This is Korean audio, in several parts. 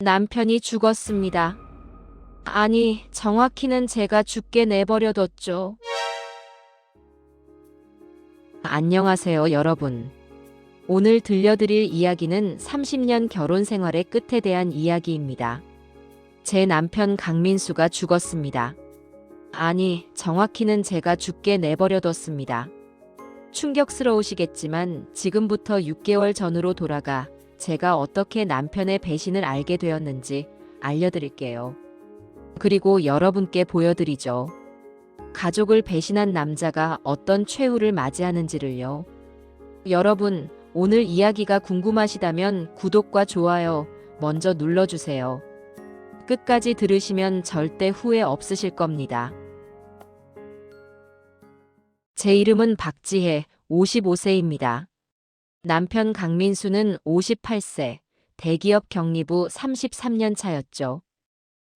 남편이 죽었습니다. 아니, 정확히는 제가 죽게 내버려뒀죠. 안녕하세요, 여러분. 오늘 들려드릴 이야기는 30년 결혼 생활의 끝에 대한 이야기입니다. 제 남편 강민수가 죽었습니다. 아니, 정확히는 제가 죽게 내버려뒀습니다. 충격스러우시겠지만 지금부터 6개월 전으로 돌아가 제가 어떻게 남편의 배신을 알게 되었는지 알려드릴게요. 그리고 여러분께 보여드리죠. 가족을 배신한 남자가 어떤 최후를 맞이하는지를요. 여러분, 오늘 이야기가 궁금하시다면 구독과 좋아요 먼저 눌러주세요. 끝까지 들으시면 절대 후회 없으실 겁니다. 제 이름은 박지혜, 55세입니다. 남편 강민수는 58세, 대기업 경리부 33년 차였죠.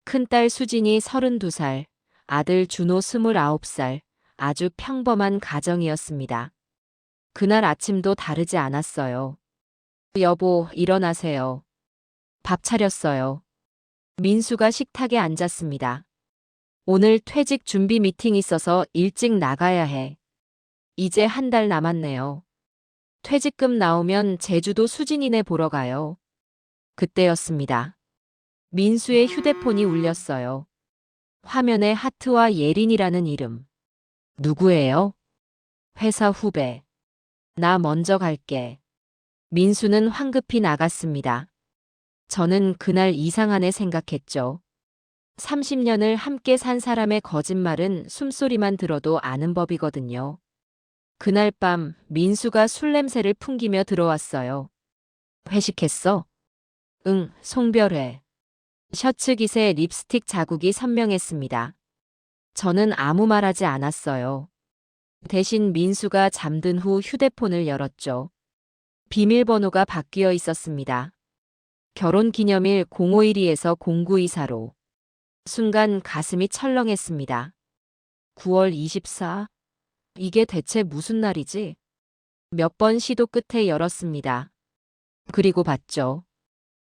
큰딸 수진이 32살, 아들 준호 29살, 아주 평범한 가정이었습니다. 그날 아침도 다르지 않았어요. 여보, 일어나세요. 밥 차렸어요. 민수가 식탁에 앉았습니다. 오늘 퇴직 준비 미팅 있어서 일찍 나가야 해. 이제 한 달 남았네요. 퇴직금 나오면 제주도 수진이네 보러 가요. 그때였습니다. 민수의 휴대폰이 울렸어요. 화면에 하트와 예린이라는 이름. 누구예요? 회사 후배. 나 먼저 갈게. 민수는 황급히 나갔습니다. 저는 그날 이상하네 생각했죠. 30년을 함께 산 사람의 거짓말은 숨소리만 들어도 아는 법이거든요. 그날 밤 민수가 술 냄새를 풍기며 들어왔어요. 회식했어? 응, 송별회. 셔츠 깃에 립스틱 자국이 선명했습니다. 저는 아무 말하지 않았어요. 대신 민수가 잠든 후 휴대폰을 열었죠. 비밀번호가 바뀌어 있었습니다. 결혼기념일 0512에서 0924로. 순간 가슴이 철렁했습니다. 9월 24? 이게 대체 무슨 날이지? 몇 번 시도 끝에 열었습니다. 그리고 봤죠.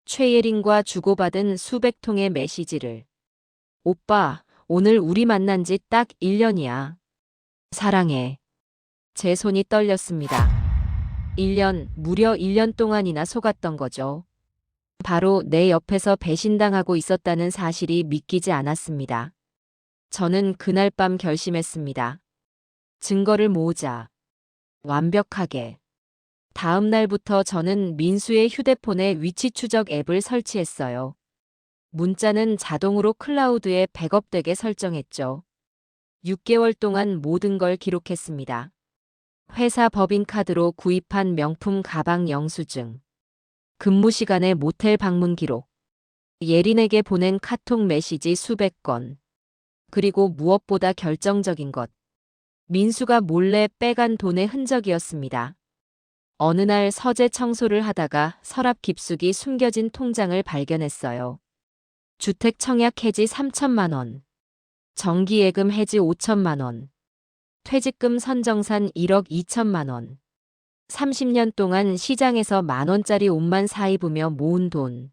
최예린과 주고받은 수백 통의 메시지를. 오빠, 오늘 우리 만난 지 딱 1년이야. 사랑해. 제 손이 떨렸습니다. 1년, 무려 1년 동안이나 속았던 거죠. 바로 내 옆에서 배신당하고 있었다는 사실이 믿기지 않았습니다. 저는 그날 밤 결심했습니다. 증거를 모으자. 완벽하게. 다음 날부터 저는 민수의 휴대폰에 위치 추적 앱을 설치했어요. 문자는 자동으로 클라우드에 백업되게 설정했죠. 6개월 동안 모든 걸 기록했습니다. 회사 법인카드로 구입한 명품 가방 영수증. 근무 시간에 모텔 방문 기록. 예린에게 보낸 카톡 메시지 수백 건. 그리고 무엇보다 결정적인 것. 민수가 몰래 빼간 돈의 흔적이었습니다. 어느 날 서재 청소를 하다가 서랍 깊숙이 숨겨진 통장을 발견했어요. 주택 청약 해지 3천만 원. 전기예금 해지 5천만 원. 퇴직금 선정산 1억 2천만 원. 30년 동안 시장에서 만원짜리 옷만 사입으며 모은 돈.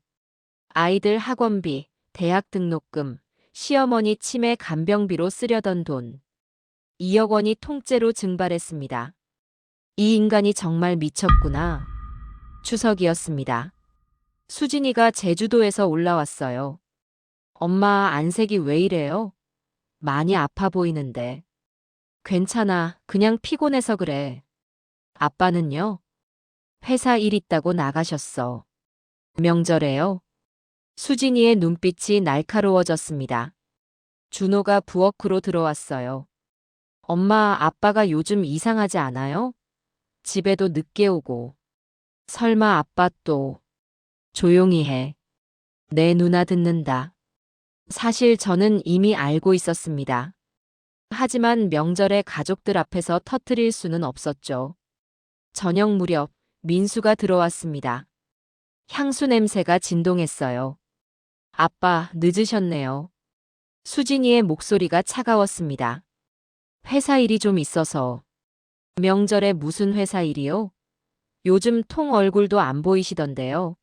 아이들 학원비, 대학 등록금, 시어머니 치매 간병비로 쓰려던 돈. 2억 원이 통째로 증발했습니다. 이 인간이 정말 미쳤구나. 추석이었습니다. 수진이가 제주도에서 올라왔어요. 엄마, 안색이 왜 이래요? 많이 아파 보이는데. 괜찮아, 그냥 피곤해서 그래. 아빠는요? 회사 일 있다고 나가셨어. 명절에요? 수진이의 눈빛이 날카로워졌습니다. 준호가 부엌으로 들어왔어요. 엄마, 아빠가 요즘 이상하지 않아요? 집에도 늦게 오고. 설마 아빠 또. 조용히 해. 내 누나 듣는다. 사실 저는 이미 알고 있었습니다. 하지만 명절에 가족들 앞에서 터뜨릴 수는 없었죠. 저녁 무렵 민수가 들어왔습니다. 향수 냄새가 진동했어요. 아빠, 늦으셨네요. 수진이의 목소리가 차가웠습니다. 회사 일이 좀 있어서. 명절에 무슨 회사 일이요? 요즘 통 얼굴도 안 보이시던데요.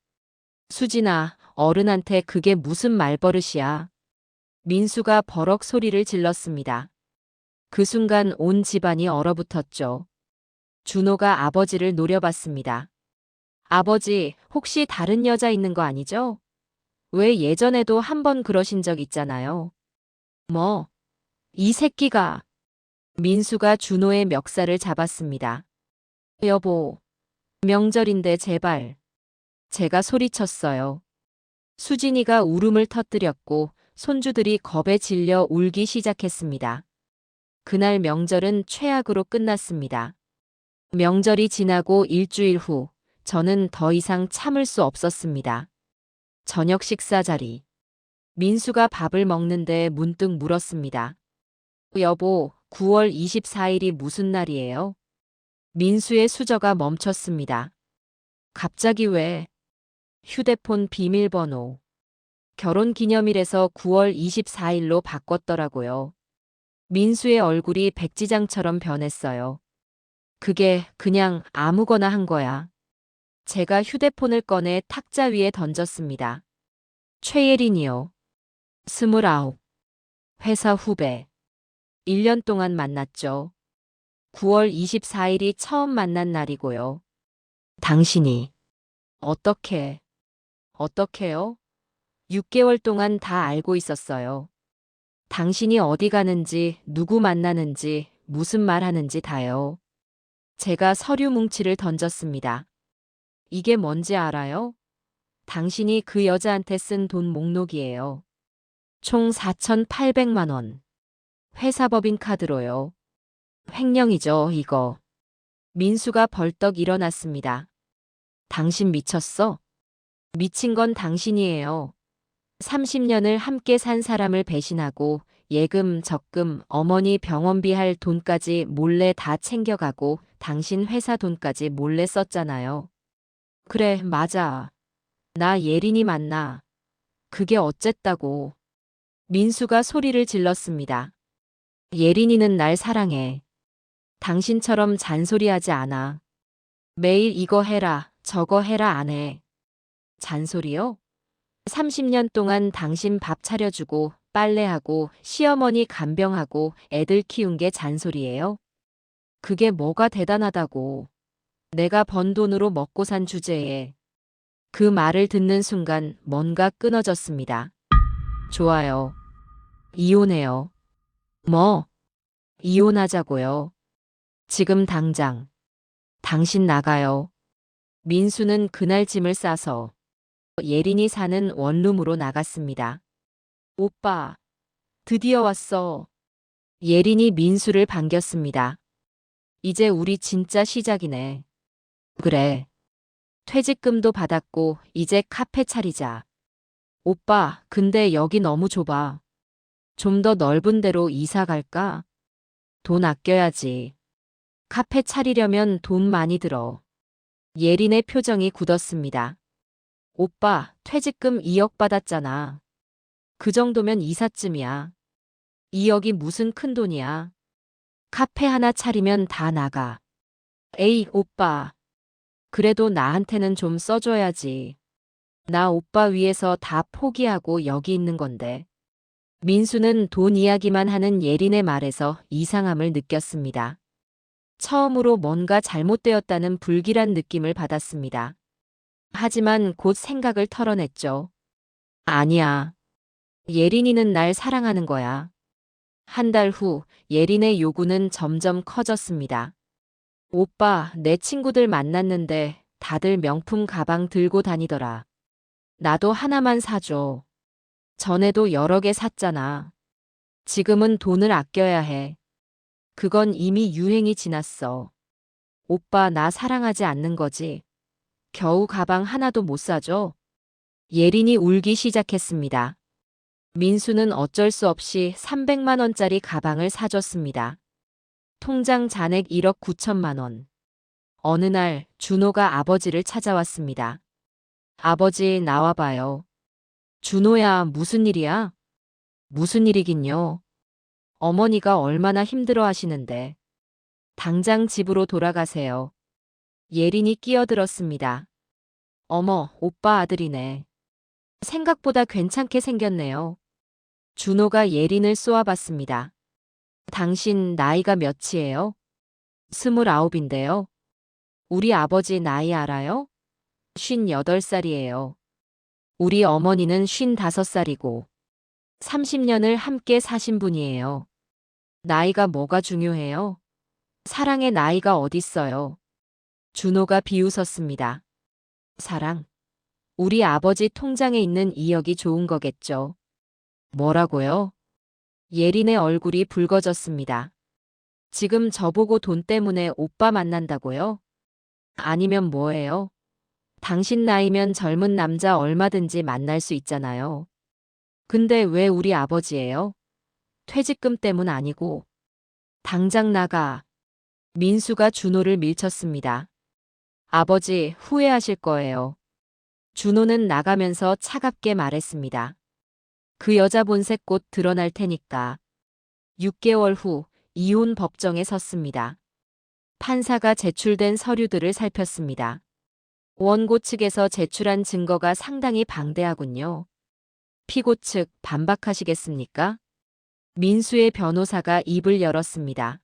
수진아, 어른한테 그게 무슨 말버릇이야. 민수가 버럭 소리를 질렀습니다. 그 순간 온 집안이 얼어붙었죠. 준호가 아버지를 노려봤습니다. 아버지, 혹시 다른 여자 있는 거 아니죠? 왜 예전에도 한 번 그러신 적 있잖아요. 뭐, 이 새끼가. 민수가 준호의 멱살을 잡았습니다. 여보, 명절인데 제발. 제가 소리쳤어요. 수진이가 울음을 터뜨렸고 손주들이 겁에 질려 울기 시작했습니다. 그날 명절은 최악으로 끝났습니다. 명절이 지나고 일주일 후 저는 더 이상 참을 수 없었습니다. 저녁 식사 자리. 민수가 밥을 먹는데 문득 물었습니다. 여보, 9월 24일이 무슨 날이에요? 민수의 수저가 멈췄습니다. 갑자기 왜? 휴대폰 비밀번호. 결혼기념일에서 9월 24일로 바꿨더라고요. 민수의 얼굴이 백지장처럼 변했어요. 그게 그냥 아무거나 한 거야. 제가 휴대폰을 꺼내 탁자 위에 던졌습니다. 최예린이요. 29. 회사 후배. 1년 동안 만났죠. 9월 24일이 처음 만난 날이고요. 당신이 어떻게요? 6개월 동안 다 알고 있었어요. 당신이 어디 가는지, 누구 만나는지, 무슨 말 하는지 다요. 제가 서류 뭉치를 던졌습니다. 이게 뭔지 알아요? 당신이 그 여자한테 쓴 돈 목록이에요. 총 4,800만 원. 회사 법인카드로요. 횡령이죠, 이거. 민수가 벌떡 일어났습니다. 당신 미쳤어? 미친 건 당신이에요. 30년을 함께 산 사람을 배신하고 예금, 적금, 어머니 병원비 할 돈까지 몰래 다 챙겨가고 당신 회사 돈까지 몰래 썼잖아요. 그래, 맞아. 나 예린이 만나. 그게 어쨌다고. 민수가 소리를 질렀습니다. 예린이는 날 사랑해. 당신처럼 잔소리하지 않아. 매일 이거 해라, 저거 해라 안 해. 잔소리요? 30년 동안 당신 밥 차려주고 빨래하고 시어머니 간병하고 애들 키운 게 잔소리예요? 그게 뭐가 대단하다고. 내가 번 돈으로 먹고 산 주제에. 그 말을 듣는 순간 뭔가 끊어졌습니다. 좋아요. 이혼해요. 뭐? 이혼하자고요. 지금 당장. 당신 나가요. 민수는 그날 짐을 싸서 예린이 사는 원룸으로 나갔습니다. 오빠, 드디어 왔어. 예린이 민수를 반겼습니다. 이제 우리 진짜 시작이네. 그래. 퇴직금도 받았고 이제 카페 차리자. 오빠, 근데 여기 너무 좁아. 좀 더 넓은 데로 이사 갈까? 돈 아껴야지. 카페 차리려면 돈 많이 들어. 예린의 표정이 굳었습니다. 오빠, 퇴직금 2억 받았잖아. 그 정도면 이삿짐이야. 2억이 무슨 큰 돈이야. 카페 하나 차리면 다 나가. 에이, 오빠. 그래도 나한테는 좀 써줘야지. 나 오빠 위해서 다 포기하고 여기 있는 건데. 민수는 돈 이야기만 하는 예린의 말에서 이상함을 느꼈습니다. 처음으로 뭔가 잘못되었다는 불길한 느낌을 받았습니다. 하지만 곧 생각을 털어냈죠. 아니야. 예린이는 날 사랑하는 거야. 한 달 후 예린의 요구는 점점 커졌습니다. 오빠, 내 친구들 만났는데 다들 명품 가방 들고 다니더라. 나도 하나만 사줘. 전에도 여러 개 샀잖아. 지금은 돈을 아껴야 해. 그건 이미 유행이 지났어. 오빠, 나 사랑하지 않는 거지? 겨우 가방 하나도 못 사줘? 예린이 울기 시작했습니다. 민수는 어쩔 수 없이 300만 원짜리 가방을 사줬습니다. 통장 잔액 1억 9천만 원. 어느 날 준호가 아버지를 찾아왔습니다. 아버지, 나와봐요. 준호야, 무슨 일이야? 무슨 일이긴요. 어머니가 얼마나 힘들어 하시는데. 당장 집으로 돌아가세요. 예린이 끼어들었습니다. 어머, 오빠 아들이네. 생각보다 괜찮게 생겼네요. 준호가 예린을 쏘아봤습니다. 당신 나이가 몇이에요? 29인데요. 우리 아버지 나이 알아요? 58살이에요. 우리 어머니는 55살이고 30년을 함께 사신 분이에요. 나이가 뭐가 중요해요? 사랑의 나이가 어딨어요? 준호가 비웃었습니다. 사랑? 우리 아버지 통장에 있는 2억이 좋은 거겠죠. 뭐라고요? 예린의 얼굴이 붉어졌습니다. 지금 저보고 돈 때문에 오빠 만난다고요? 아니면 뭐예요? 당신 나이면 젊은 남자 얼마든지 만날 수 있잖아요. 근데 왜 우리 아버지예요? 퇴직금 때문 아니고. 당장 나가. 민수가 준호를 밀쳤습니다. 아버지 후회하실 거예요. 준호는 나가면서 차갑게 말했습니다. 그 여자 본색 곧 드러날 테니까. 6개월 후 이혼 법정에 섰습니다. 판사가 제출된 서류들을 살폈습니다. 원고 측에서 제출한 증거가 상당히 방대하군요. 피고 측 반박하시겠습니까? 민수의 변호사가 입을 열었습니다.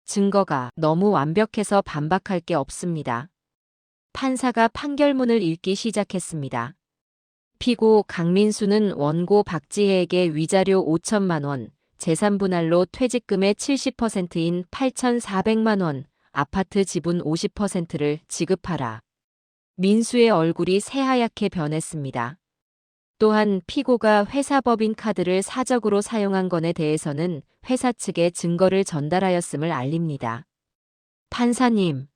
증거가 너무 완벽해서 반박할 게 없습니다. 판사가 판결문을 읽기 시작했습니다. 피고 강민수는 원고 박지혜에게 위자료 5천만 원, 재산분할로 퇴직금의 70%인 8,400만 원, 아파트 지분 50%를 지급하라. 민수의 얼굴이 새하얗게 변했습니다. 또한 피고가 회사 법인 카드를 사적으로 사용한 건에 대해서는 회사 측에 증거를 전달하였음을 알립니다. 판사님,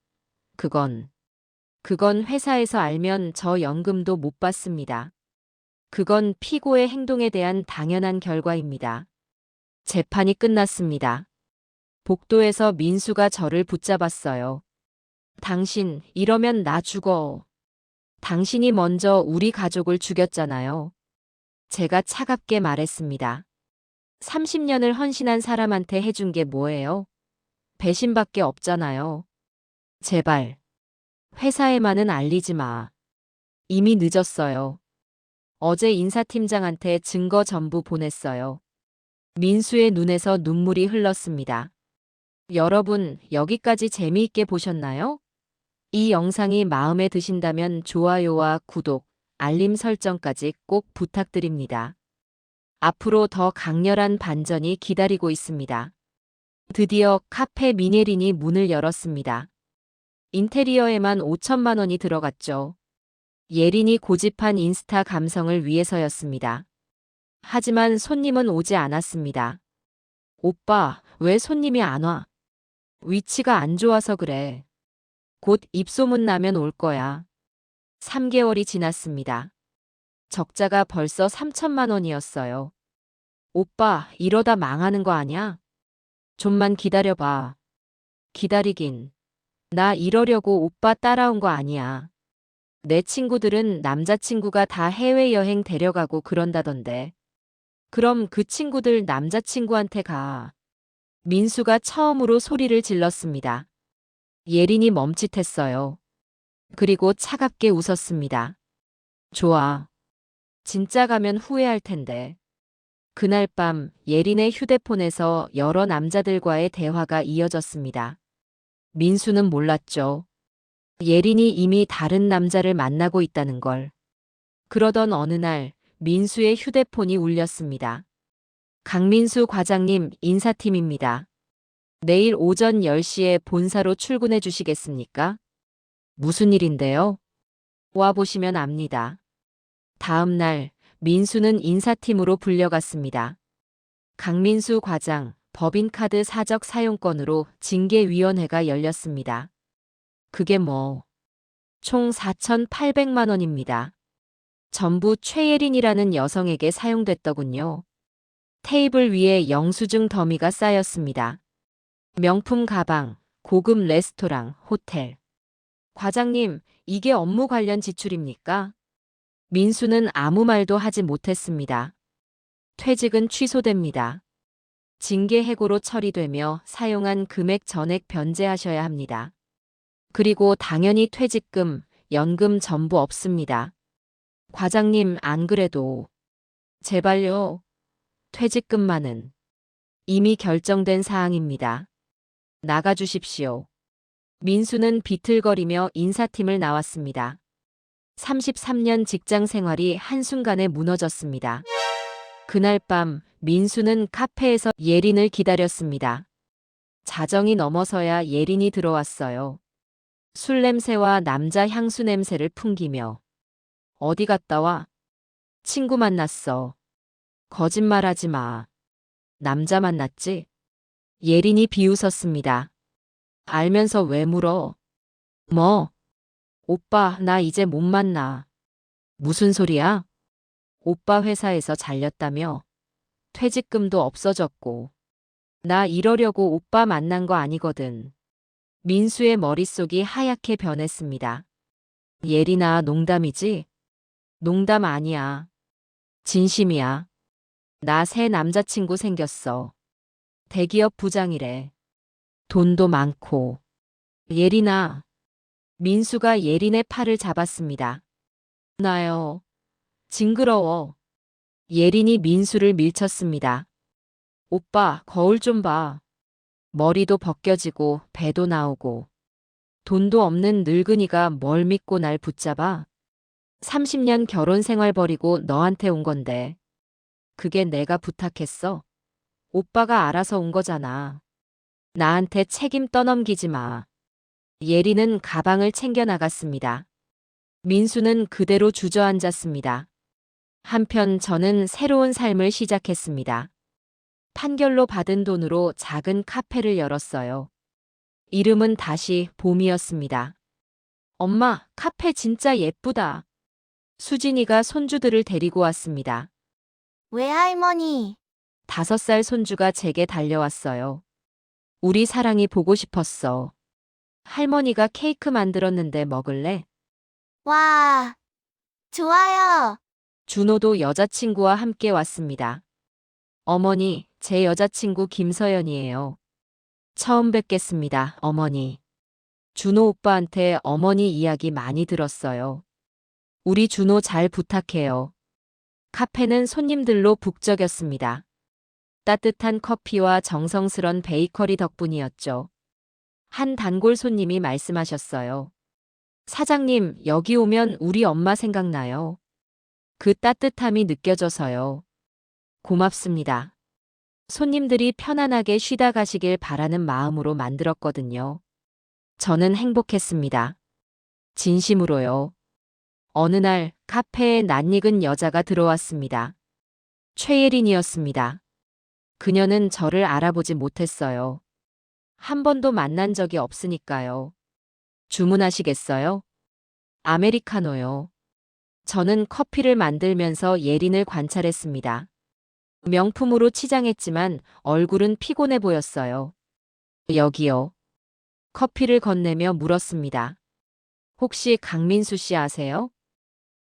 그건 회사에서 알면 저 연금도 못 받습니다. 그건 피고의 행동에 대한 당연한 결과입니다. 재판이 끝났습니다. 복도에서 민수가 저를 붙잡았어요. 당신, 이러면 나 죽어. 당신이 먼저 우리 가족을 죽였잖아요. 제가 차갑게 말했습니다. 30년을 헌신한 사람한테 해준 게 뭐예요? 배신밖에 없잖아요. 제발. 회사에만은 알리지 마. 이미 늦었어요. 어제 인사팀장한테 증거 전부 보냈어요. 민수의 눈에서 눈물이 흘렀습니다. 여러분, 여기까지 재미있게 보셨나요? 이 영상이 마음에 드신다면 좋아요와 구독, 알림 설정까지 꼭 부탁드립니다. 앞으로 더 강렬한 반전이 기다리고 있습니다. 드디어 카페 미네린이 문을 열었습니다. 인테리어에만 5천만 원이 들어갔죠. 예린이 고집한 인스타 감성을 위해서였습니다. 하지만 손님은 오지 않았습니다. 오빠, 왜 손님이 안 와? 위치가 안 좋아서 그래. 곧 입소문 나면 올 거야. 3개월이 지났습니다. 적자가 벌써 3천만 원이었어요. 오빠, 이러다 망하는 거 아냐? 좀만 기다려봐. 기다리긴. 나 이러려고 오빠 따라온 거 아니야. 내 친구들은 남자친구가 다 해외여행 데려가고 그런다던데. 그럼 그 친구들 남자친구한테 가. 민수가 처음으로 소리를 질렀습니다. 예린이 멈칫했어요. 그리고 차갑게 웃었습니다. 좋아. 진짜 가면 후회할 텐데. 그날 밤 예린의 휴대폰에서 여러 남자들과의 대화가 이어졌습니다. 민수는 몰랐죠. 예린이 이미 다른 남자를 만나고 있다는 걸. 그러던 어느 날 민수의 휴대폰이 울렸습니다. 강민수 과장님, 인사팀입니다. 내일 오전 10시에 본사로 출근해 주시겠습니까? 무슨 일인데요? 와보시면 압니다. 다음 날 민수는 인사팀으로 불려갔습니다. 강민수 과장, 법인카드 사적 사용권으로 징계위원회가 열렸습니다. 그게 뭐? 총 4,800만 원입니다. 전부 최예린이라는 여성에게 사용됐더군요. 테이블 위에 영수증 더미가 쌓였습니다. 명품 가방, 고급 레스토랑, 호텔. 과장님, 이게 업무 관련 지출입니까? 민수는 아무 말도 하지 못했습니다. 퇴직은 취소됩니다. 징계 해고로 처리되며 사용한 금액 전액 변제하셔야 합니다. 그리고 당연히 퇴직금, 연금 전부 없습니다. 과장님, 안 그래도. 제발요. 퇴직금만은 이미 결정된 사항입니다. 나가주십시오. 민수는 비틀거리며 인사팀을 나왔습니다. 33년 직장 생활이 한순간에 무너졌습니다. 그날 밤 민수는 카페에서 예린을 기다렸습니다. 자정이 넘어서야 예린이 들어왔어요. 술 냄새와 남자 향수 냄새를 풍기며. 어디 갔다 와? 친구 만났어. 거짓말하지 마. 남자 만났지? 예린이 비웃었습니다. 알면서 왜 물어? 뭐? 오빠, 나 이제 못 만나. 무슨 소리야? 오빠 회사에서 잘렸다며? 퇴직금도 없어졌고. 나 이러려고 오빠 만난 거 아니거든. 민수의 머릿속이 하얗게 변했습니다. 예린아, 농담이지? 농담 아니야. 진심이야. 나 새 남자친구 생겼어. 대기업 부장이래. 돈도 많고. 예린아. 민수가 예린의 팔을 잡았습니다. 나요. 징그러워. 예린이 민수를 밀쳤습니다. 오빠, 거울 좀 봐. 머리도 벗겨지고 배도 나오고. 돈도 없는 늙은이가 뭘 믿고 날 붙잡아? 30년 결혼 생활 버리고 너한테 온 건데. 그게 내가 부탁했어? 오빠가 알아서 온 거잖아. 나한테 책임 떠넘기지 마. 예린은 가방을 챙겨 나갔습니다. 민수는 그대로 주저앉았습니다. 한편 저는 새로운 삶을 시작했습니다. 판결로 받은 돈으로 작은 카페를 열었어요. 이름은 다시 봄이었습니다. 엄마, 카페 진짜 예쁘다. 수진이가 손주들을 데리고 왔습니다. 외할머니, 5살 손주가 제게 달려왔어요. 우리 사랑이 보고 싶었어. 할머니가 케이크 만들었는데 먹을래? 와, 좋아요. 준호도 여자친구와 함께 왔습니다. 어머니, 제 여자친구 김서연이에요. 처음 뵙겠습니다, 어머니. 준호 오빠한테 어머니 이야기 많이 들었어요. 우리 준호 잘 부탁해요. 카페는 손님들로 북적였습니다. 따뜻한 커피와 정성스런 베이커리 덕분이었죠. 한 단골 손님이 말씀하셨어요. 사장님, 여기 오면 우리 엄마 생각나요. 그 따뜻함이 느껴져서요. 고맙습니다. 손님들이 편안하게 쉬다 가시길 바라는 마음으로 만들었거든요. 저는 행복했습니다. 진심으로요. 어느 날 카페에 낯익은 여자가 들어왔습니다. 최예린이었습니다. 그녀는 저를 알아보지 못했어요. 한 번도 만난 적이 없으니까요. 주문하시겠어요? 아메리카노요. 저는 커피를 만들면서 예린을 관찰했습니다. 명품으로 치장했지만 얼굴은 피곤해 보였어요. 여기요. 커피를 건네며 물었습니다. 혹시 강민수 씨 아세요?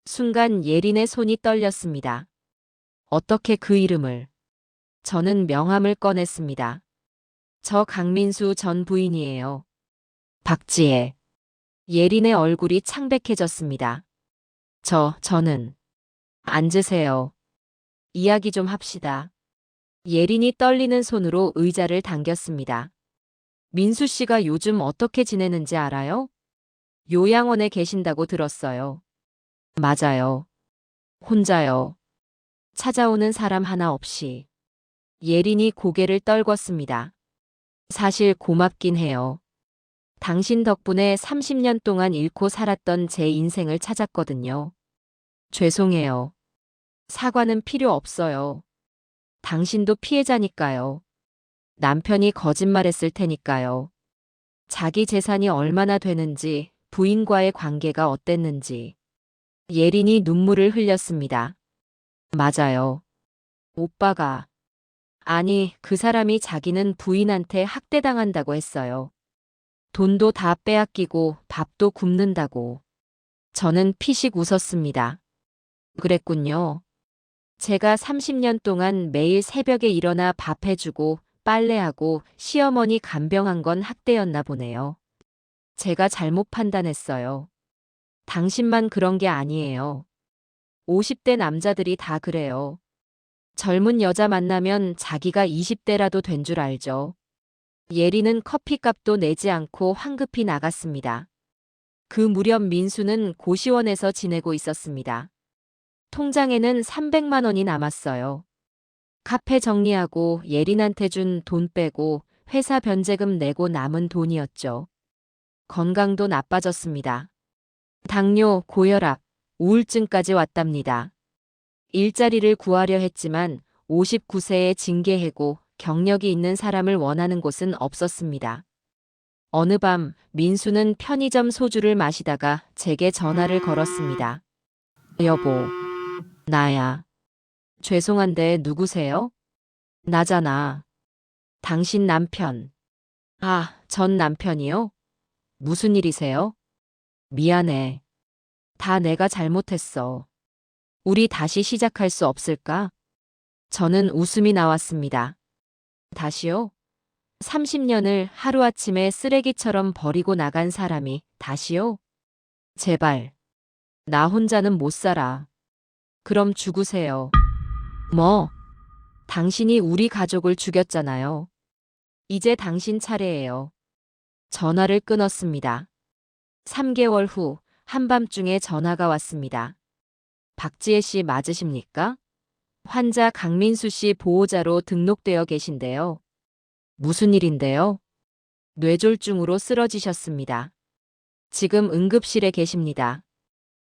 순간 예린의 손이 떨렸습니다. 어떻게 그 이름을? 저는 명함을 꺼냈습니다. 저 강민수 전 부인이에요. 박지혜. 예린의 얼굴이 창백해졌습니다. 저는. 앉으세요. 이야기 좀 합시다. 예린이 떨리는 손으로 의자를 당겼습니다. 민수 씨가 요즘 어떻게 지내는지 알아요? 요양원에 계신다고 들었어요. 맞아요. 혼자요. 찾아오는 사람 하나 없이. 예린이 고개를 떨궜습니다. 사실 고맙긴 해요. 당신 덕분에 30년 동안 잃고 살았던 제 인생을 찾았거든요. 죄송해요. 사과는 필요 없어요. 당신도 피해자니까요. 남편이 거짓말했을 테니까요. 자기 재산이 얼마나 되는지, 부인과의 관계가 어땠는지. 예린이 눈물을 흘렸습니다. 맞아요. 오빠가. 아니, 그 사람이 자기는 부인한테 학대당한다고 했어요. 돈도 다 빼앗기고 밥도 굶는다고. 저는 피식 웃었습니다. 그랬군요. 제가 30년 동안 매일 새벽에 일어나 밥 해주고 빨래하고 시어머니 간병한 건 학대였나 보네요. 제가 잘못 판단했어요. 당신만 그런 게 아니에요. 50대 남자들이 다 그래요. 젊은 여자 만나면 자기가 20대라도 된 줄 알죠. 예리는 커피값도 내지 않고 황급히 나갔습니다. 그 무렵 민수는 고시원에서 지내고 있었습니다. 통장에는 300만 원이 남았어요. 카페 정리하고 예린한테 준 돈 빼고 회사 변제금 내고 남은 돈이었죠. 건강도 나빠졌습니다. 당뇨, 고혈압, 우울증까지 왔답니다. 일자리를 구하려 했지만 59세에 징계해고 경력이 있는 사람을 원하는 곳은 없었습니다. 어느 밤 민수는 편의점 소주를 마시다가 제게 전화를 걸었습니다. 여보, 나야. 죄송한데 누구세요? 나잖아. 당신 남편. 아, 전 남편이요? 무슨 일이세요? 미안해. 다 내가 잘못했어. 우리 다시 시작할 수 없을까? 저는 웃음이 나왔습니다. 다시요? 30년을 하루아침에 쓰레기처럼 버리고 나간 사람이 다시요? 제발. 나 혼자는 못 살아. 그럼 죽으세요. 뭐? 당신이 우리 가족을 죽였잖아요. 이제 당신 차례예요. 전화를 끊었습니다. 3개월 후 한밤중에 전화가 왔습니다. 박지혜 씨 맞으십니까? 환자 강민수 씨 보호자로 등록되어 계신데요. 무슨 일인데요? 뇌졸중으로 쓰러지셨습니다. 지금 응급실에 계십니다.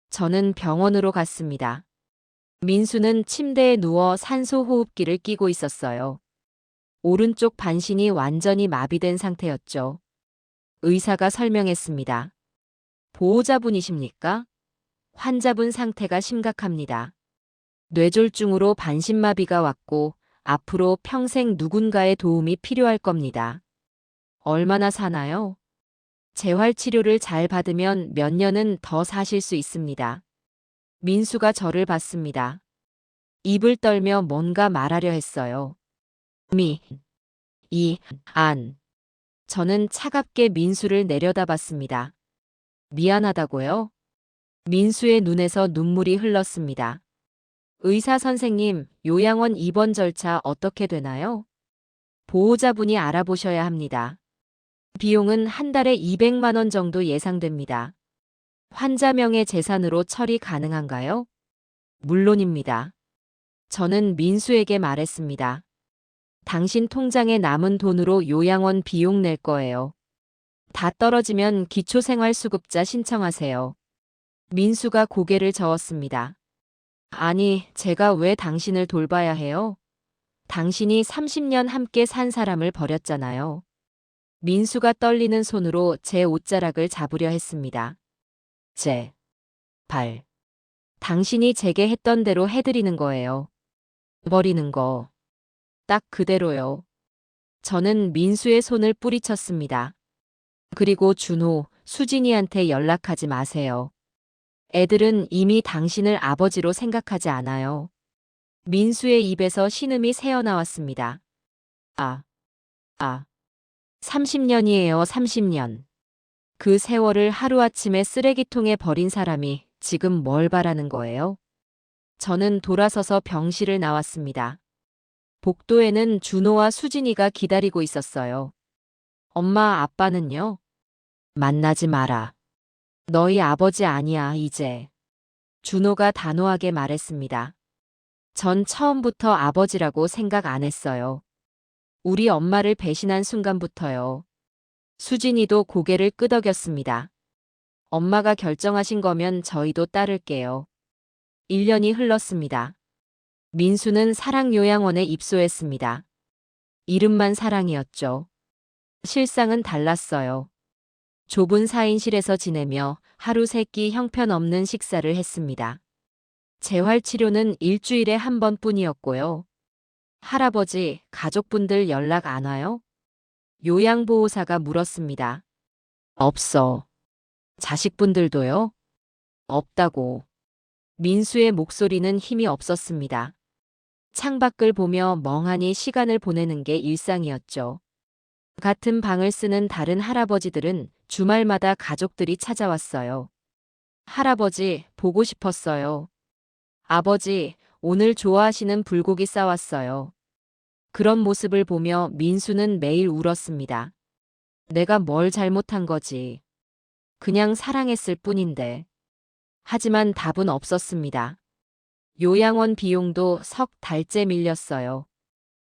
저는 병원으로 갔습니다. 민수는 침대에 누워 산소호흡기를 끼고 있었어요. 오른쪽 반신이 완전히 마비된 상태였죠. 의사가 설명했습니다. 보호자분이십니까? 환자분 상태가 심각합니다. 뇌졸중으로 반신마비가 왔고 앞으로 평생 누군가의 도움이 필요할 겁니다. 얼마나 사나요? 재활치료를 잘 받으면 몇 년은 더 사실 수 있습니다. 민수가 저를 봤습니다. 입을 떨며 뭔가 말하려 했어요. 안. 저는 차갑게 민수를 내려다봤습니다. 미안하다고요? 민수의 눈에서 눈물이 흘렀습니다. 의사 선생님, 요양원 입원 절차 어떻게 되나요? 보호자분이 알아보셔야 합니다. 비용은 한 달에 200만 원 정도 예상됩니다. 환자명의 재산으로 처리 가능한가요? 물론입니다. 저는 민수에게 말했습니다. 당신 통장에 남은 돈으로 요양원 비용 낼 거예요. 다 떨어지면 기초생활수급자 신청하세요. 민수가 고개를 저었습니다. 아니, 제가 왜 당신을 돌봐야 해요? 당신이 30년 함께 산 사람을 버렸잖아요. 민수가 떨리는 손으로 제 옷자락을 잡으려 했습니다. 발. 당신이 제게 했던 대로 해드리는 거예요. 버리는 거. 딱 그대로요. 저는 민수의 손을 뿌리쳤습니다. 그리고 준호, 수진이한테 연락하지 마세요. 애들은 이미 당신을 아버지로 생각하지 않아요. 민수의 입에서 신음이 새어나왔습니다. 30년이에요, 30년. 그 세월을 하루아침에 쓰레기통에 버린 사람이 지금 뭘 바라는 거예요? 저는 돌아서서 병실을 나왔습니다. 복도에는 준호와 수진이가 기다리고 있었어요. 엄마, 아빠는요? 만나지 마라. 너희 아버지 아니야, 이제. 준호가 단호하게 말했습니다. 전 처음부터 아버지라고 생각 안 했어요. 우리 엄마를 배신한 순간부터요. 수진이도 고개를 끄덕였습니다. 엄마가 결정하신 거면 저희도 따를게요. 1년이 흘렀습니다. 민수는 사랑요양원에 입소했습니다. 이름만 사랑이었죠. 실상은 달랐어요. 좁은 4인실에서 지내며 하루 3끼 형편없는 식사를 했습니다. 재활치료는 일주일에 한 번뿐이었고요. 할아버지, 가족분들 연락 안 와요? 요양보호사가 물었습니다. 없어. 자식분들도요? 없다고. 민수의 목소리는 힘이 없었습니다. 창밖을 보며 멍하니 시간을 보내는 게 일상이었죠. 같은 방을 쓰는 다른 할아버지들은 주말마다 가족들이 찾아왔어요. 할아버지, 보고 싶었어요. 아버지, 오늘 좋아하시는 불고기 싸왔어요. 그런 모습을 보며 민수는 매일 울었습니다. 내가 뭘 잘못한 거지. 그냥 사랑했을 뿐인데. 하지만 답은 없었습니다. 요양원 비용도 석 달째 밀렸어요.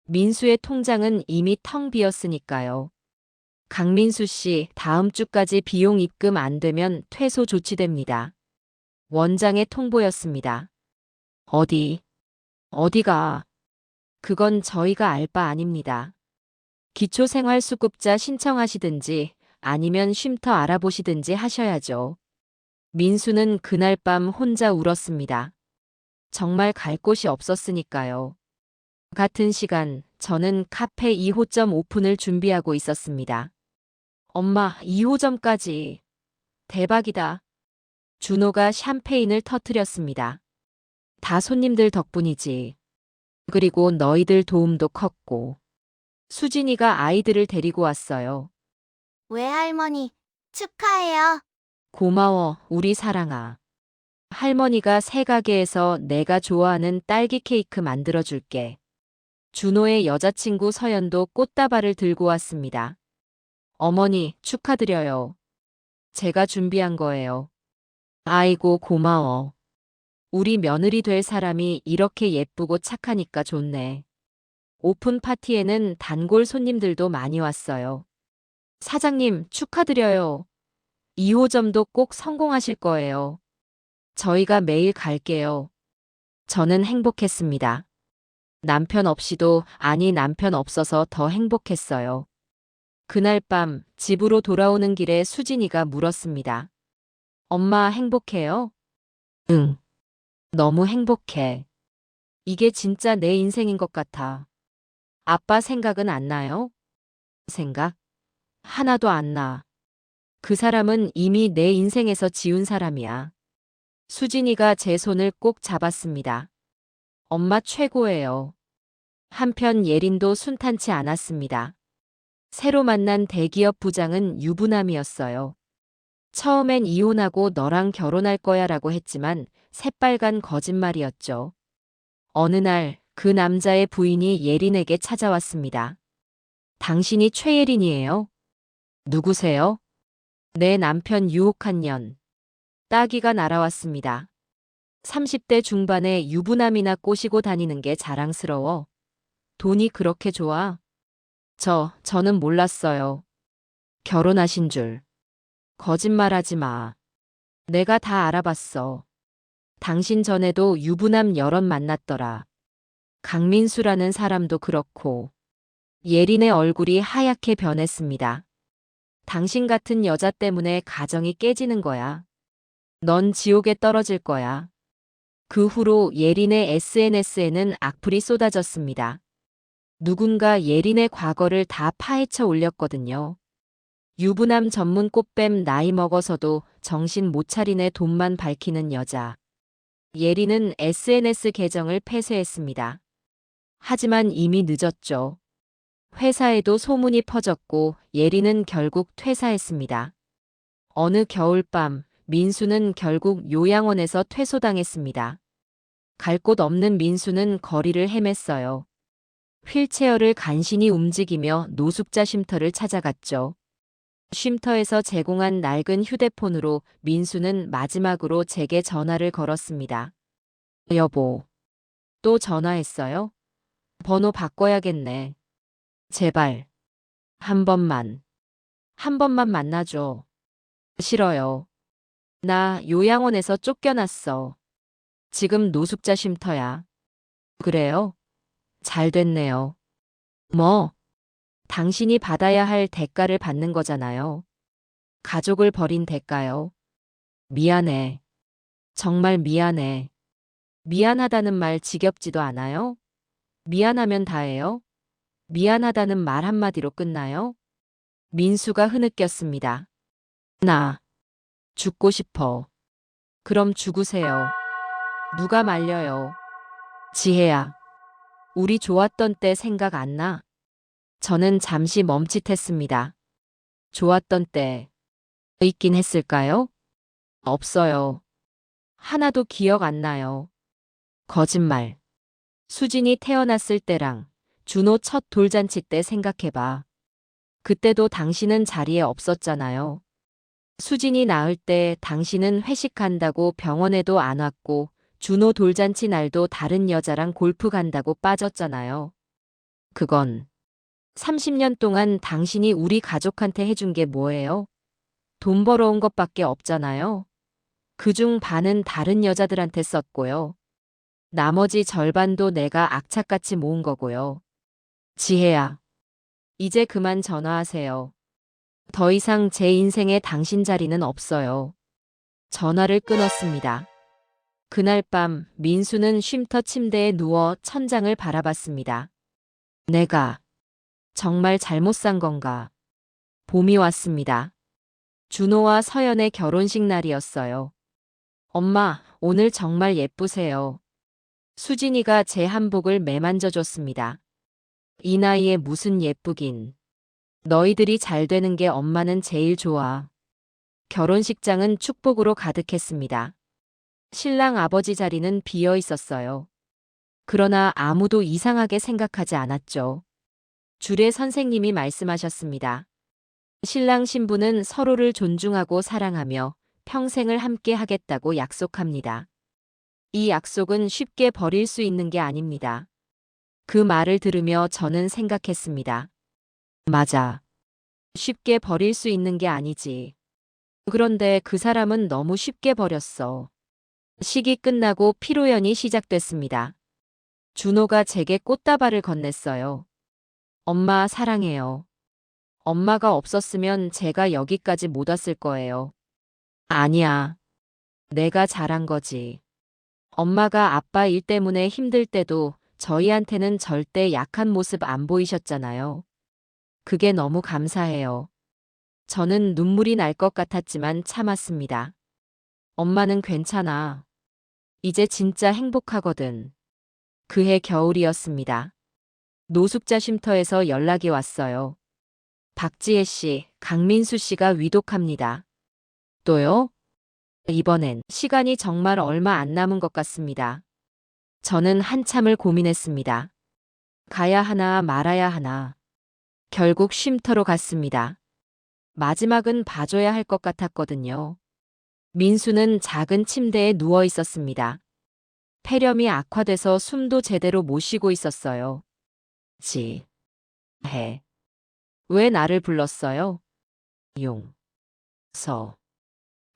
민수의 통장은 이미 텅 비었으니까요. 강민수 씨, 다음 주까지 비용 입금 안 되면 퇴소 조치됩니다. 원장의 통보였습니다. 어디가? 그건 저희가 알 바 아닙니다. 기초생활수급자 신청하시든지 아니면 쉼터 알아보시든지 하셔야죠. 민수는 그날 밤 혼자 울었습니다. 정말 갈 곳이 없었으니까요. 같은 시간 저는 카페 2호점 오픈을 준비하고 있었습니다. 엄마, 2호점까지. 대박이다. 준호가 샴페인을 터뜨렸습니다. 다 손님들 덕분이지. 그리고 너희들 도움도 컸고. 수진이가 아이들을 데리고 왔어요. 외할머니, 축하해요. 고마워, 우리 사랑아. 할머니가 새 가게에서 내가 좋아하는 딸기 케이크 만들어줄게. 준호의 여자친구 서연도 꽃다발을 들고 왔습니다. 어머니, 축하드려요. 제가 준비한 거예요. 아이고, 고마워. 우리 며느리 될 사람이 이렇게 예쁘고 착하니까 좋네. 오픈 파티에는 단골 손님들도 많이 왔어요. 사장님, 축하드려요. 2호점도 꼭 성공하실 거예요. 저희가 매일 갈게요. 저는 행복했습니다. 남편 없이도, 아니 남편 없어서 더 행복했어요. 그날 밤 집으로 돌아오는 길에 수진이가 물었습니다. 엄마 행복해요? 응. 너무 행복해. 이게 진짜 내 인생인 것 같아. 아빠 생각은 안 나요? 생각? 하나도 안 나. 그 사람은 이미 내 인생에서 지운 사람이야. 수진이가 제 손을 꼭 잡았습니다. 엄마 최고예요. 한편 예린도 순탄치 않았습니다. 새로 만난 대기업 부장은 유부남이었어요. 처음엔 이혼하고 너랑 결혼할 거야 라고 했지만 새빨간 거짓말이었죠. 어느 날 그 남자의 부인이 예린에게 찾아왔습니다. 당신이 최예린이에요? 누구세요? 내 남편 유혹한 년. 따귀가 날아왔습니다. 30대 중반에 유부남이나 꼬시고 다니는 게 자랑스러워. 돈이 그렇게 좋아? 저는 몰랐어요. 결혼하신 줄. 거짓말하지 마. 내가 다 알아봤어. 당신 전에도 유부남 여럿 만났더라. 강민수라는 사람도 그렇고. 예린의 얼굴이 하얗게 변했습니다. 당신 같은 여자 때문에 가정이 깨지는 거야. 넌 지옥에 떨어질 거야. 그 후로 예린의 SNS에는 악플이 쏟아졌습니다. 누군가 예린의 과거를 다 파헤쳐 올렸거든요. 유부남 전문 꽃뱀 나이 먹어서도 정신 못 차리네 돈만 밝히는 여자. 예린은 SNS 계정을 폐쇄했습니다. 하지만 이미 늦었죠. 회사에도 소문이 퍼졌고 예린은 결국 퇴사했습니다. 어느 겨울밤 민수는 결국 요양원에서 퇴소당했습니다. 갈 곳 없는 민수는 거리를 헤맸어요. 휠체어를 간신히 움직이며 노숙자 쉼터를 찾아갔죠. 쉼터에서 제공한 낡은 휴대폰으로 민수는 마지막으로 제게 전화를 걸었습니다. 여보, 또 전화했어요? 번호 바꿔야겠네. 제발. 한 번만 만나줘. 싫어요. 나 요양원에서 쫓겨났어. 지금 노숙자 쉼터야. 그래요? 잘 됐네요. 뭐? 당신이 받아야 할 대가를 받는 거잖아요. 가족을 버린 대가요. 미안해. 정말 미안해. 미안하다는 말 지겹지도 않아요? 미안하면 다예요? 미안하다는 말 한마디로 끝나요? 민수가 흐느꼈습니다. 나 죽고 싶어. 그럼 죽으세요. 누가 말려요? 지혜야. 우리 좋았던 때 생각 안 나? 저는 잠시 멈칫했습니다. 좋았던 때 있긴 했을까요? 없어요. 하나도 기억 안 나요. 거짓말. 수진이 태어났을 때랑 준호 첫 돌잔치 때 생각해봐. 그때도 당신은 자리에 없었잖아요. 수진이 낳을 때 당신은 회식한다고 병원에도 안 왔고 준호 돌잔치 날도 다른 여자랑 골프 간다고 빠졌잖아요. 그건 30년 동안 당신이 우리 가족한테 해준 게 뭐예요? 돈 벌어온 것밖에 없잖아요. 그중 반은 다른 여자들한테 썼고요. 나머지 절반도 내가 악착같이 모은 거고요. 지혜야, 이제 그만 전화하세요. 더 이상 제 인생에 당신 자리는 없어요. 전화를 끊었습니다. 그날 밤 민수는 쉼터 침대에 누워 천장을 바라봤습니다. 내가 정말 잘못 산 건가? 봄이 왔습니다. 준호와 서연의 결혼식 날이었어요. 엄마, 오늘 정말 예쁘세요. 수진이가 제 한복을 매만져 줬습니다. 이 나이에 무슨 예쁘긴. 너희들이 잘 되는 게 엄마는 제일 좋아. 결혼식장은 축복으로 가득했습니다. 신랑 아버지 자리는 비어 있었어요. 그러나 아무도 이상하게 생각하지 않았죠. 주례 선생님이 말씀하셨습니다. 신랑 신부는 서로를 존중하고 사랑하며 평생을 함께 하겠다고 약속합니다. 이 약속은 쉽게 버릴 수 있는 게 아닙니다. 그 말을 들으며 저는 생각했습니다. 맞아. 쉽게 버릴 수 있는 게 아니지. 그런데 그 사람은 너무 쉽게 버렸어. 식이 끝나고 피로연이 시작됐습니다. 준호가 제게 꽃다발을 건넸어요. 엄마 사랑해요. 엄마가 없었으면 제가 여기까지 못 왔을 거예요. 아니야. 내가 잘한 거지. 엄마가 아빠 일 때문에 힘들 때도 저희한테는 절대 약한 모습 안 보이셨잖아요. 그게 너무 감사해요. 저는 눈물이 날 것 같았지만 참았습니다. 엄마는 괜찮아. 이제 진짜 행복하거든. 그해 겨울이었습니다. 노숙자 쉼터에서 연락이 왔어요. 박지혜 씨, 강민수 씨가 위독합니다. 또요? 이번엔 시간이 정말 얼마 안 남은 것 같습니다. 저는 한참을 고민했습니다. 가야 하나 말아야 하나. 결국 쉼터로 갔습니다. 마지막은 봐줘야 할 것 같았거든요. 민수는 작은 침대에 누워 있었습니다. 폐렴이 악화돼서 숨도 제대로 못 쉬고 있었어요. 해. 왜 나를 불렀어요?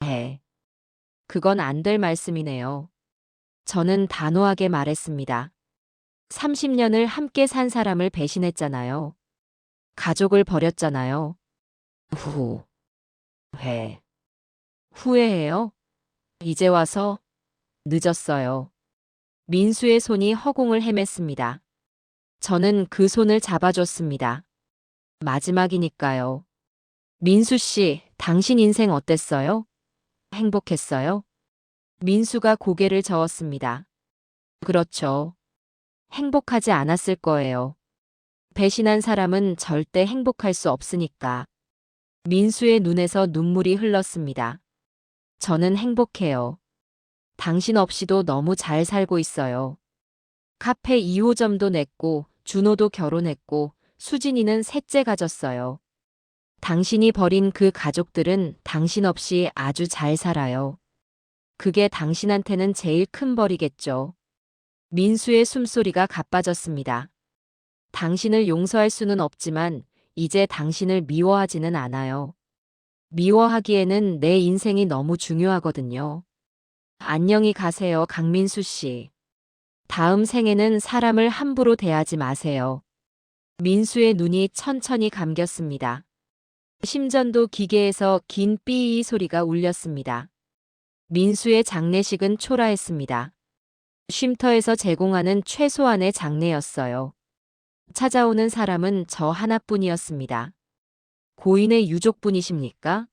해. 그건 안 될 말씀이네요. 저는 단호하게 말했습니다. 30년을 함께 산 사람을 배신했잖아요. 가족을 버렸잖아요. 회. 후회해요? 이제 와서? 늦었어요. 민수의 손이 허공을 헤맸습니다. 저는 그 손을 잡아줬습니다. 마지막이니까요. 민수 씨, 당신 인생 어땠어요? 행복했어요? 민수가 고개를 저었습니다. 그렇죠. 행복하지 않았을 거예요. 배신한 사람은 절대 행복할 수 없으니까. 민수의 눈에서 눈물이 흘렀습니다. 저는 행복해요. 당신 없이도 너무 잘 살고 있어요. 카페 2호점도 냈고, 준호도 결혼했고, 수진이는 셋째 가졌어요. 당신이 버린 그 가족들은 당신 없이 아주 잘 살아요. 그게 당신한테는 제일 큰 벌이겠죠. 민수의 숨소리가 가빠졌습니다. 당신을 용서할 수는 없지만 이제 당신을 미워하지는 않아요. 미워하기에는 내 인생이 너무 중요하거든요. 안녕히 가세요, 강민수 씨. 다음 생에는 사람을 함부로 대하지 마세요. 민수의 눈이 천천히 감겼습니다. 심전도 기계에서 긴 삐이 소리가 울렸습니다. 민수의 장례식은 초라했습니다. 쉼터에서 제공하는 최소한의 장례였어요. 찾아오는 사람은 저 하나뿐이었습니다. 고인의 유족분이십니까?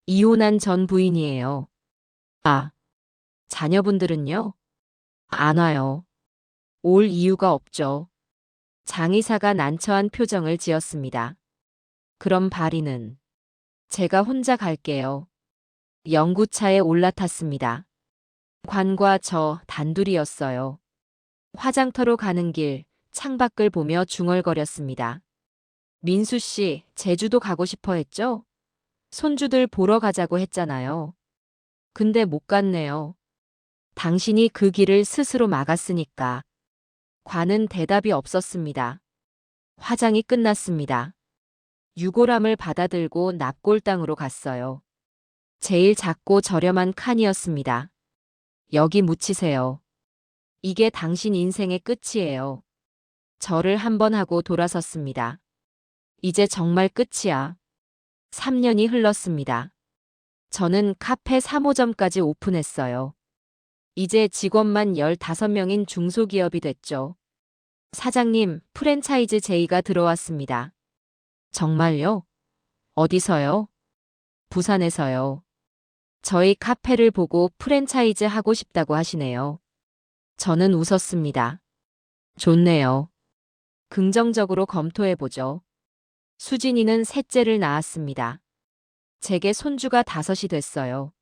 이혼한 전 부인이에요. 아, 자녀분들은요? 안 와요. 올 이유가 없죠. 장의사가 난처한 표정을 지었습니다. 그럼 바리는 제가 혼자 갈게요. 영구차에 올라탔습니다. 관과 저 단둘이었어요. 화장터로 가는 길, 창밖을 보며 중얼거렸습니다. 민수 씨, 제주도 가고 싶어 했죠? 손주들 보러 가자고 했잖아요. 근데 못 갔네요. 당신이 그 길을 스스로 막았으니까. 관은 대답이 없었습니다. 화장이 끝났습니다. 유골함을 받아들고 납골당으로 갔어요. 제일 작고 저렴한 칸이었습니다. 여기 묻히세요. 이게 당신 인생의 끝이에요. 절을 한 번 하고 돌아섰습니다. 이제 정말 끝이야. 3년이 흘렀습니다. 저는 카페 3호점까지 오픈했어요. 이제 직원만 15명인 중소기업이 됐죠. 사장님, 프랜차이즈 제의가 들어왔습니다. 정말요? 어디서요? 부산에서요. 저희 카페를 보고 프랜차이즈 하고 싶다고 하시네요. 저는 웃었습니다. 좋네요. 긍정적으로 검토해보죠. 수진이는 셋째를 낳았습니다. 제게 손주가 5이 됐어요.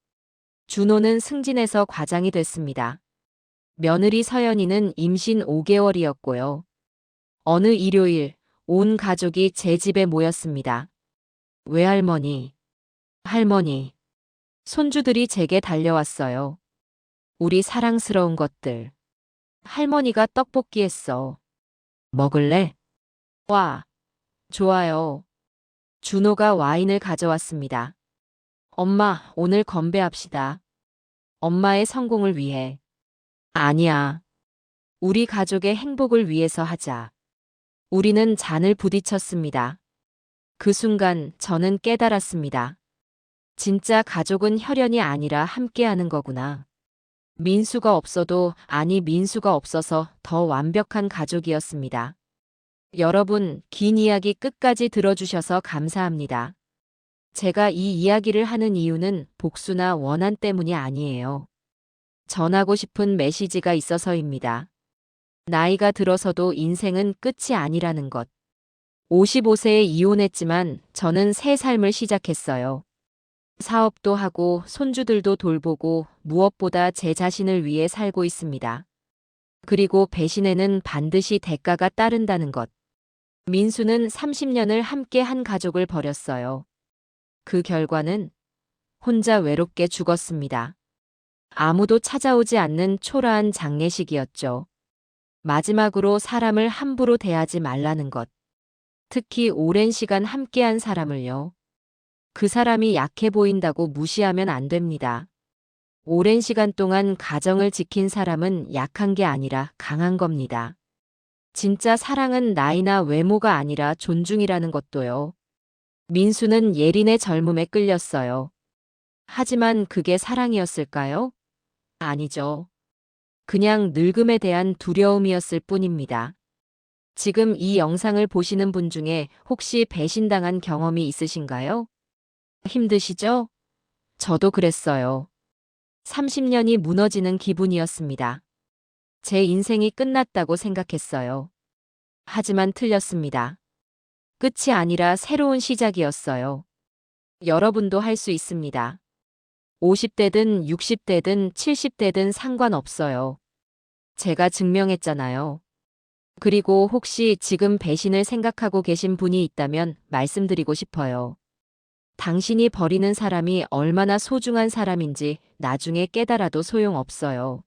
준호는 승진해서 과장이 됐습니다. 며느리 서연이는 임신 5개월이었고요. 어느 일요일, 온 가족이 제 집에 모였습니다. 외할머니, 할머니, 손주들이 제게 달려왔어요. 우리 사랑스러운 것들. 할머니가 떡볶이 했어. 먹을래? 와, 좋아요. 준호가 와인을 가져왔습니다. 엄마, 오늘 건배합시다. 엄마의 성공을 위해. 아니야. 우리 가족의 행복을 위해서 하자. 우리는 잔을 부딪혔습니다. 그 순간 저는 깨달았습니다. 진짜 가족은 혈연이 아니라 함께하는 거구나. 민수가 없어도, 아니 민수가 없어서 더 완벽한 가족이었습니다. 여러분, 긴 이야기 끝까지 들어주셔서 감사합니다. 제가 이 이야기를 하는 이유는 복수나 원한 때문이 아니에요. 전하고 싶은 메시지가 있어서입니다. 나이가 들어서도 인생은 끝이 아니라는 것. 55세에 이혼했지만 저는 새 삶을 시작했어요. 사업도 하고 손주들도 돌보고 무엇보다 제 자신을 위해 살고 있습니다. 그리고 배신에는 반드시 대가가 따른다는 것. 민수는 30년을 함께 한 가족을 버렸어요. 그 결과는 혼자 외롭게 죽었습니다. 아무도 찾아오지 않는 초라한 장례식이었죠. 마지막으로 사람을 함부로 대하지 말라는 것. 특히 오랜 시간 함께한 사람을요. 그 사람이 약해 보인다고 무시하면 안 됩니다. 오랜 시간 동안 가정을 지킨 사람은 약한 게 아니라 강한 겁니다. 진짜 사랑은 나이나 외모가 아니라 존중이라는 것도요. 민수는 예린의 젊음에 끌렸어요. 하지만 그게 사랑이었을까요? 아니죠. 그냥 늙음에 대한 두려움이었을 뿐입니다. 지금 이 영상을 보시는 분 중에 혹시 배신당한 경험이 있으신가요? 힘드시죠? 저도 그랬어요. 30년이 무너지는 기분이었습니다. 제 인생이 끝났다고 생각했어요. 하지만 틀렸습니다. 끝이 아니라 새로운 시작이었어요. 여러분도 할 수 있습니다. 50대든 60대든 70대든 상관없어요. 제가 증명했잖아요. 그리고 혹시 지금 배신을 생각하고 계신 분이 있다면 말씀드리고 싶어요. 당신이 버리는 사람이 얼마나 소중한 사람인지 나중에 깨달아도 소용없어요.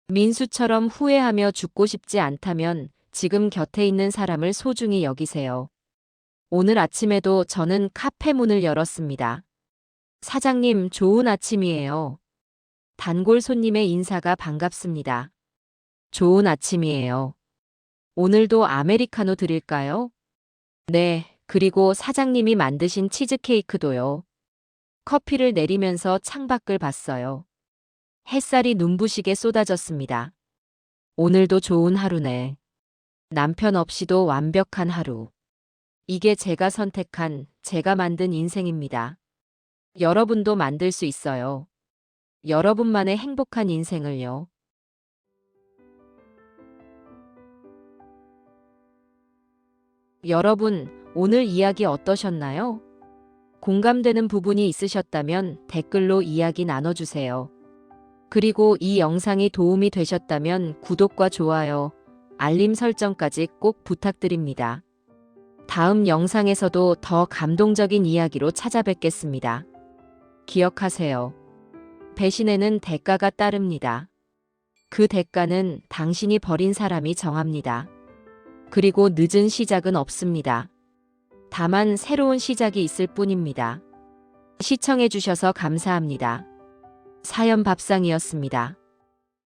민수처럼 후회하며 죽고 싶지 않다면 지금 곁에 있는 사람을 소중히 여기세요. 오늘 아침에도 저는 카페 문을 열었습니다. 사장님, 좋은 아침이에요. 단골 손님의 인사가 반갑습니다. 좋은 아침이에요. 오늘도 아메리카노 드릴까요? 네, 그리고 사장님이 만드신 치즈케이크도요. 커피를 내리면서 창밖을 봤어요. 햇살이 눈부시게 쏟아졌습니다. 오늘도 좋은 하루네. 남편 없이도 완벽한 하루. 이게 제가 선택한, 제가 만든 인생입니다. 여러분도 만들 수 있어요. 여러분만의 행복한 인생을요. 여러분, 오늘 이야기 어떠셨나요? 공감되는 부분이 있으셨다면 댓글로 이야기 나눠주세요. 그리고 이 영상이 도움이 되셨다면 구독과 좋아요, 알림 설정까지 꼭 부탁드립니다. 다음 영상에서도 더 감동적인 이야기로 찾아뵙겠습니다. 기억하세요. 배신에는 대가가 따릅니다. 그 대가는 당신이 버린 사람이 정합니다. 그리고 늦은 시작은 없습니다. 다만 새로운 시작이 있을 뿐입니다. 시청해주셔서 감사합니다. 사연 밥상이었습니다.